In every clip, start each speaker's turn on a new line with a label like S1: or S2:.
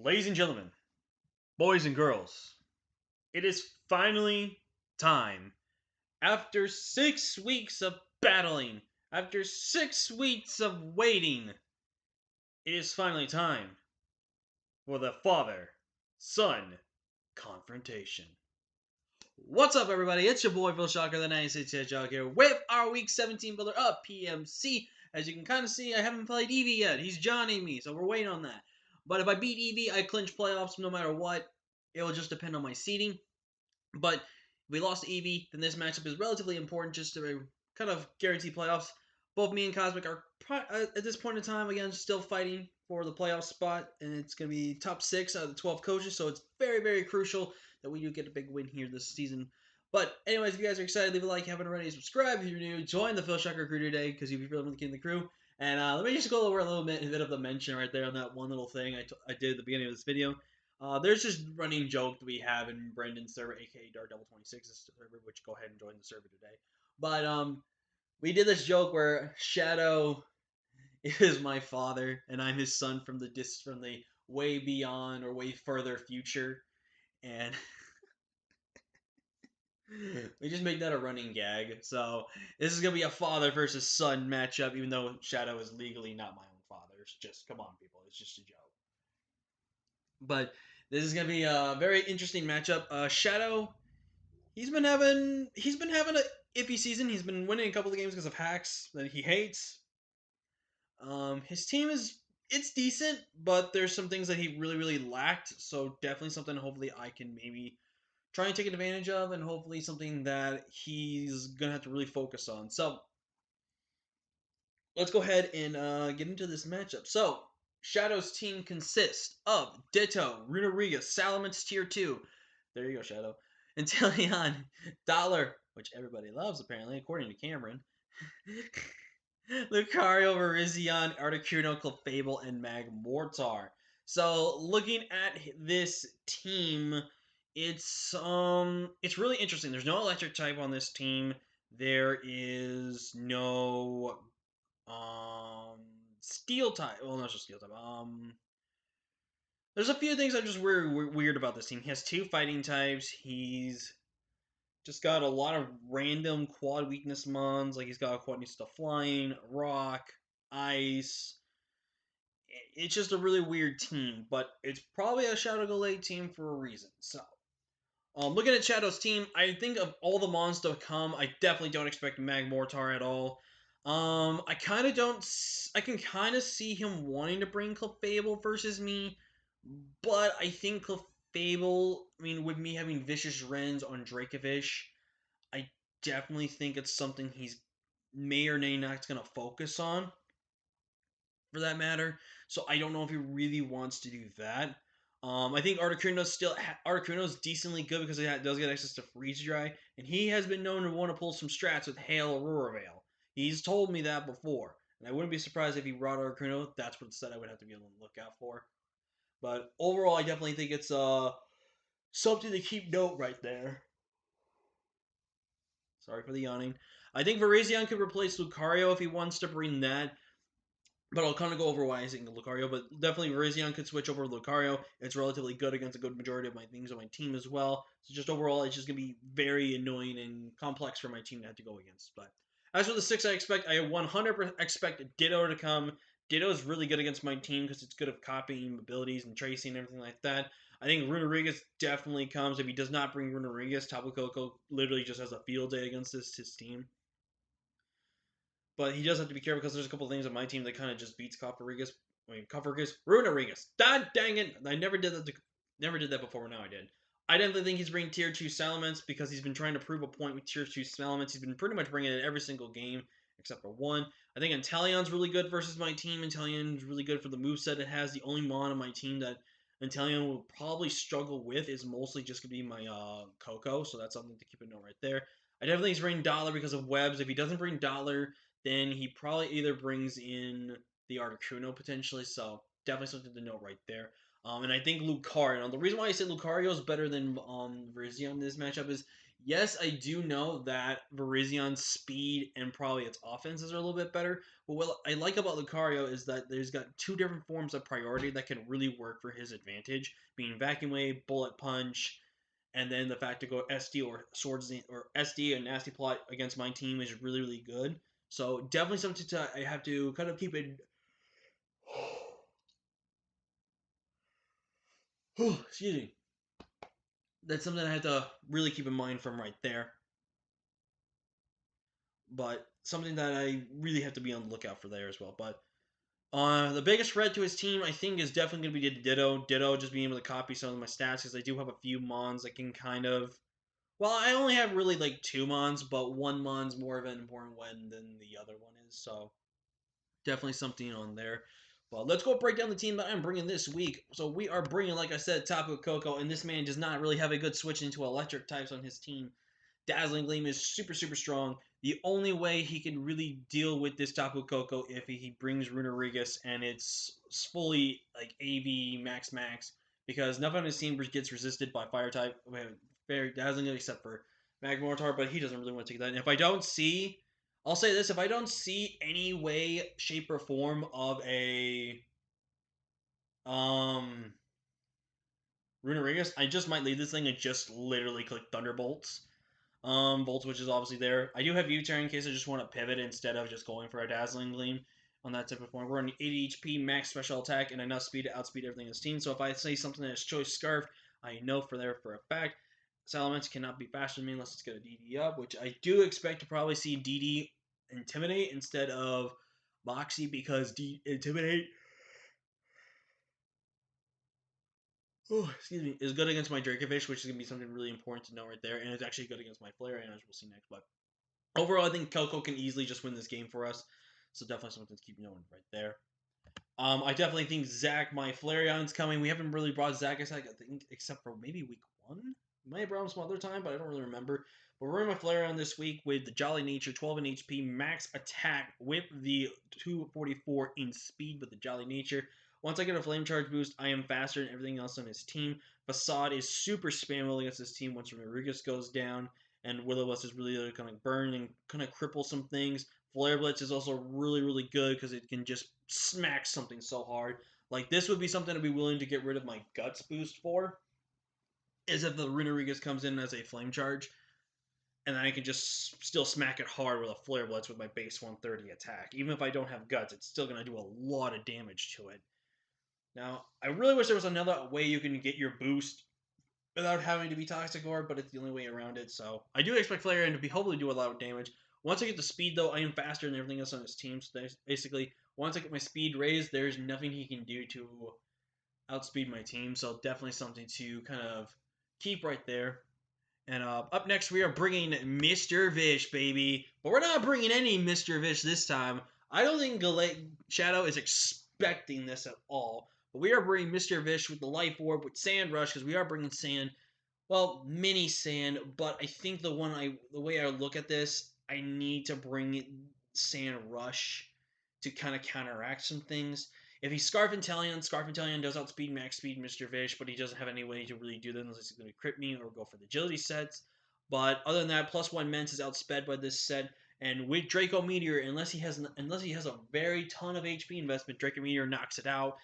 S1: Ladies and gentlemen, boys and girls, it is finally time. After 6 weeks of battling, after 6 weeks of waiting, it is finally time for the father son confrontation. What's up, everybody? It's your boy Phil Shocker, the 96 Hedgehog here with our Week 17 builder of PMC. As you can kind of see, I haven't played Evie yet. He's Johnny me, so we're waiting on that. But if I beat Evie, I clinch playoffs no matter what. It will just depend on my seeding. But if we lost to Evie, then this matchup is relatively important just to kind of guarantee playoffs. Both me and Cosmic are, at this point in time, again, still fighting for the playoff spot. And it's going to be top 6 out of the 12 coaches. So it's very, very crucial that we do get a big win here this season. But anyways, if you guys are excited, leave a like, haven't already, subscribe if you're new, join the Phil Shocker crew today because you'll be really looking in the crew. And let me just go over a bit of the mention right there on that one little thing I did at the beginning of this video. There's this running joke that we have in Brendan's server, aka Dar26's server, which go ahead and join the server today. But we did this joke where Shadow is my father and I'm his son from the way beyond or way further future, and we just make that a running gag. So this is gonna be a father versus son matchup, even though Shadow is legally not my own father. It's just, come on, people, it's just a joke. But this is gonna be a very interesting matchup. Shadow, he's been having a iffy season. He's been winning a couple of games because of hacks that he hates. His team it's decent, but there's some things that he really lacked. So definitely something hopefully I can maybe try and take advantage of, and hopefully something that he's gonna have to really focus on. So let's go ahead and get into this matchup. So Shadow's team consists of Ditto, Runariga, Salamence Tier 2. There you go, Shadow. Inteleon, Dollar, which everybody loves apparently, according to Cameron. Lucario, Virizion, Articuno, Clefable, and Magmortar. So looking at this team, it's really interesting. There's no electric type on this team. There is no steel type. Well, not just steel type. There's a few things that are just weird about this team. He has 2 fighting types. He's just got a lot of random quad weakness mons. Like he's got a quad needs to flying, rock, ice. It's just a really weird team, but it's probably a Shadow Galade team for a reason. So, looking at Shadow's team, I think of all the mons to come, I definitely don't expect Magmortar at all. I kind of don't. I can kind of see him wanting to bring Clefable versus me, but I think Clefable. I mean, with me having Vicious Rens on Dracovish, I definitely think it's something he's may or may not going to focus on, for that matter. So I don't know if he really wants to do that. I think Articuno's decently good because he does get access to Freeze Dry, and he has been known to want to pull some strats with Hail Aurora Veil. He's told me that before, and I wouldn't be surprised if he brought Articuno. That's what set I would have to be on the lookout for. But overall, I definitely think it's something to keep note right there. Sorry for the yawning. I think Virizion could replace Lucario if he wants to bring that. But I'll kind of go over why I think Lucario. But definitely Virizion could switch over to Lucario. It's relatively good against a good majority of my things on my team as well. So just overall, it's just going to be very annoying and complex for my team to have to go against. But as for the 6 I expect, I 100% expect Ditto to come. Ditto is really good against my team because it's good at copying abilities and tracing and everything like that. I think Runarigas definitely comes. If he does not bring Runarigas, Tapu Koko literally just has a field day against his team. But he does have to be careful because there's a couple of things on my team that kind of just beats Cofarigas. Runarigas. God dang it! I never did that before. Now I did. I definitely think he's bringing tier 2 Salamence because he's been trying to prove a point with tier 2 Salamence. He's been pretty much bringing it every single game except for one. I think Inteleon's really good versus my team. Inteleon's really good for the moveset it has. The only mon on my team that Inteleon will probably struggle with is mostly just going to be my Coco, so that's something to keep a note right there. I definitely think he's bringing Dollar because of webs. If he doesn't bring Dollar, then he probably either brings in the Articuno potentially, so definitely something to note right there. And I think Lucario. The reason why I say Lucario is better than Virizion in this matchup is, yes, I do know that Virizion's speed and probably its offenses are a little bit better. But what I like about Lucario is that there's got two different forms of priority that can really work for his advantage, being Vacuum Wave, Bullet Punch, and then the fact to go SD or Swords or SD and Nasty Plot against my team is really really good. So definitely something to I have to kind of keep it. Excuse me. That's something I have to really keep in mind from right there. But something that I really have to be on the lookout for there as well. But the biggest threat to his team, I think, is definitely going to be the Ditto. Ditto just being able to copy some of my stats because I do have a few Mons that can kind of. Well, I only have really like two Mons, but one Mon's more of an important one than the other one is. So definitely something on there. Well, let's go break down the team that I'm bringing this week. So we are bringing, like I said, Tapu Koko, and this man does not really have a good switch into electric types on his team. Dazzling Gleam is super, super strong. The only way he can really deal with this Tapu Koko if he brings Runerigus and it's fully like AV max max because nothing on his team gets resisted by fire type. Very Dazzling Gleam except for Magmortar, but he doesn't really want to take that. And if I don't see, I'll say this: if I don't see any way, shape, or form of a um Runerigus, I just might leave this thing and just literally click Thunderbolts. Volt Switch is obviously there. I do have U-turn in case I just want to pivot instead of just going for a Dazzling Gleam on that type of form. We're on 80 HP, max special attack, and enough speed to outspeed everything in this team. So if I say something that is Choice Scarf, I know for there for a fact. Salamence cannot be faster than me unless it's got a DD up, which I do expect to probably see DD Intimidate instead of Moxie because Intimidate excuse me, is good against my Dracovish, which is going to be something really important to know right there, and it's actually good against my Flareon, as we'll see next. But overall, I think Kelko can easily just win this game for us. So definitely something to keep knowing right there. I definitely think Zach, my Flareon's coming. We haven't really brought Zach, I think, except for maybe week one. We might have brought him some other time, but I don't really remember. But we're running my Flareon this week with the Jolly Nature, 12 in HP, max attack with the 244 in speed with the Jolly Nature. Once I get a Flame Charge boost, I am faster than everything else on his team. Facade is super spammable against his team once Rodriguez goes down, and Will-O-Wisp is really going to burn and kind of cripple some things. Flare Blitz is also really, really good because it can just smack something so hard. Like, this would be something I'd be willing to get rid of my Guts boost for, is if the Runerigus comes in as a Flame Charge, and then I can just still smack it hard with a Flare Blitz with my base 130 attack. Even if I don't have Guts, it's still going to do a lot of damage to it. Now, I really wish there was another way you can get your boost without having to be Toxic Orb, but it's the only way around it. So I do expect Flareon to be hopefully do a lot of damage. Once I get the speed, though, I am faster than everything else on his team. So basically, once I get my speed raised, there's nothing he can do to outspeed my team. So definitely something to kind of keep right there. And up next, we are bringing Mr. Vish, baby. But we're not bringing any Mr. Vish this time. I don't think Shadow is expecting this at all. But we are bringing Mr. Vish with the Life Orb with Sand Rush because we are bringing Sand. Well, mini Sand, but I think the way I look at this, I need to bring Sand Rush to kind of counteract some things. If he's Scarf Intellion does outspeed max speed Mr. Fish, but he doesn't have any way to really do that unless he's going to crit me or go for the agility sets. But other than that, +1 Mence is outsped by this set, and with Draco Meteor, unless he has a very ton of HP investment, Draco Meteor knocks it out.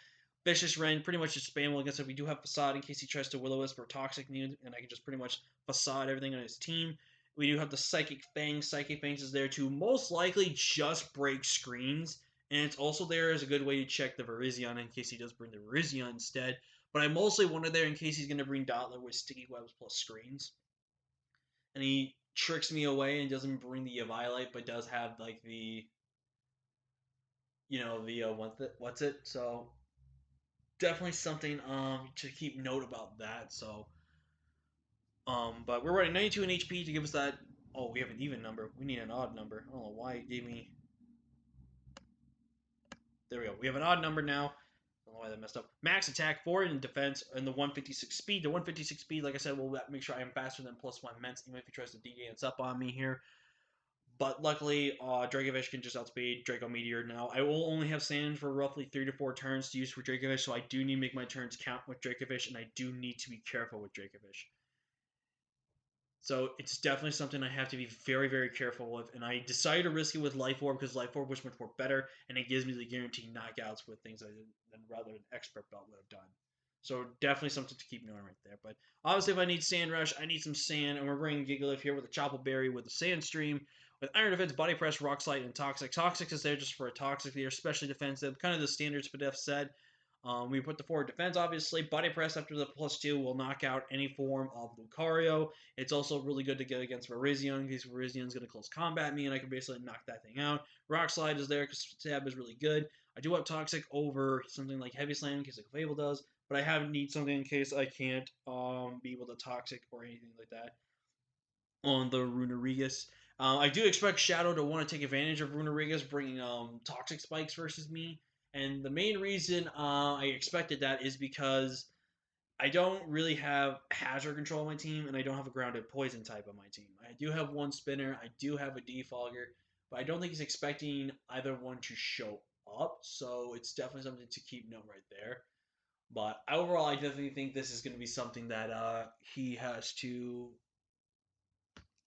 S1: Vicious Ren pretty much just spammable against it. We do have Facade in case he tries to Will-O-Wisp or Toxic Nude, and I can just pretty much Facade everything on his team. We do have the Psychic Fangs. Psychic Fangs is there to most likely just break screens, and it's also there as a good way to check the Virizion in case he does bring the Virizion instead. But I mostly wanted there in case he's going to bring Dottler with Sticky Webs plus screens. And he tricks me away and doesn't bring the Eviolite, but does have like the, what's it? So definitely something to keep note about that. So but we're running 92 in HP to give us that. Oh, we have an even number. We need an odd number. I don't know why it gave me. There we go. We have an odd number now. I don't know why that messed up. Max attack, 4 in defense, and the 156 speed. The 156 speed, like I said, will make sure I am faster than +1 Mence, even if he tries to DD it's up on me here. But luckily, Dracovish can just outspeed Draco Meteor now. I will only have Sand for roughly 3 to 4 turns to use for Dracovish, so I do need to make my turns count with Dracovish, and I do need to be careful with Dracovish. So it's definitely something I have to be very, very careful with. And I decided to risk it with Life Orb because Life Orb was much more better, and it gives me the guaranteed knockouts with things than rather an Expert Belt would have done. So definitely something to keep knowing right there. But obviously, if I need Sand Rush, I need some sand, and we're bringing Gigalith here with a Chopple Berry, with a Sand Stream, with Iron Defense, Body Press, Rock Slide, and Toxic. Toxic is there just for a Toxic. They're especially defensive, kind of the standard Spadef set. We put the forward defense, obviously. Body Press after the +2 will knock out any form of Lucario. It's also really good to get against Virizion, because Virizion's going to close combat me, and I can basically knock that thing out. Rock Slide is there, because Stab is really good. I do have Toxic over something like Heavy Slam, in case like Fable does, but I have need something in case I can't be able to Toxic or anything like that on the Runerigus. I do expect Shadow to want to take advantage of Runerigus bringing Toxic Spikes versus me. And the main reason I expected that is because I don't really have hazard control on my team, and I don't have a grounded poison type on my team. I do have one spinner, I do have a defogger, but I don't think he's expecting either one to show up, so it's definitely something to keep note right there. But overall, I definitely think this is going to be something that he has to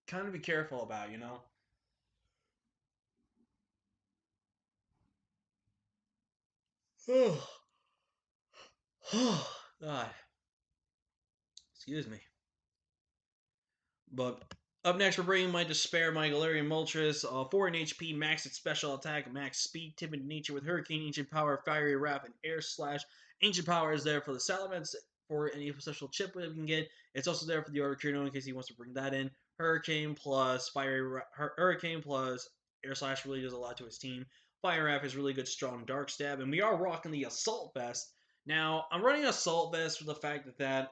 S1: kind of be careful about, you know? God, excuse me. But up next, we're bringing my Despair, my Galarian Moltres, 4 in HP, max its special attack, max speed, timid nature with Hurricane, Ancient Power, Fiery Wrap, and Air Slash. Ancient Power is there for the Salamence for any special chip we can get. It's also there for the Articuno in case he wants to bring that in. Hurricane plus Hurricane plus Air Slash really does a lot to his team. Fire Wrap is really good, strong Dark Stab, and we are rocking the Assault Vest. Now, I'm running Assault Vest for the fact that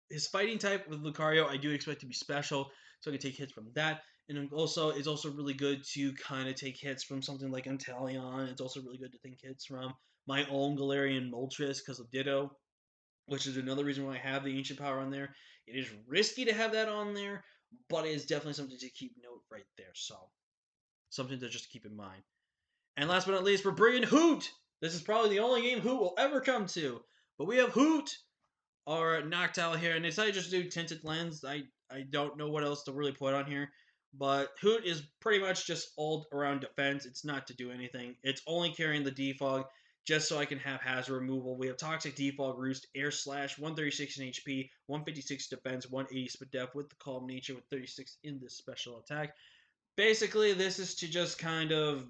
S1: his fighting type with Lucario, I do expect to be special, so I can take hits from that. And also, it's also really good to kind of take hits from something like Inteleon. It's also really good to take hits from my own Galarian Moltres because of Ditto, which is another reason why I have the Ancient Power on there. It is risky to have that on there, but it is definitely something to keep note right there. So, something to just keep in mind. And last but not least, we're bringing Hoot! This is probably the only game Hoot will ever come to. But we have Hoot! Or Noctowl here, and I just do Tinted Lens. I don't know what else to really put on here. But Hoot is pretty much just all around defense. It's not to do anything. It's only carrying the defog just so I can have hazard removal. We have Toxic Defog, Roost, Air Slash, 136 in HP, 156 defense, 180 speed def with the Calm Nature with 36 in this special attack. Basically, this is to just kind of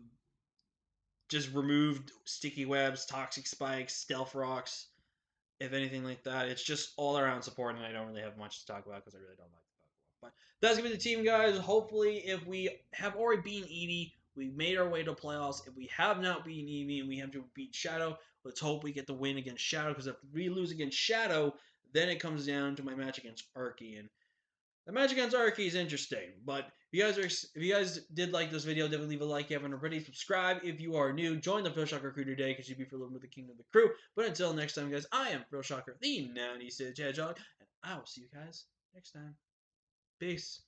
S1: just remove Sticky Webs, Toxic Spikes, Stealth Rocks, if anything like that. It's just all around support, and I don't really have much to talk about because I really don't like the Pokemon. But that's gonna be the team, guys. Hopefully, if we have already beaten Eevee, we made our way to playoffs. If we have not beaten Eevee and we have to beat Shadow, let's hope we get the win against Shadow. Because if we lose against Shadow, then it comes down to my match against Arky, and the match against Arky is interesting. But if you guys did like this video, definitely leave a like if you haven't already. Subscribe if you are new. Join the Phil Shocker crew today because you'll be for living with the king of the crew. But until next time, guys, I am Phil Shocker, the 96 Hedgehog, and I will see you guys next time. Peace.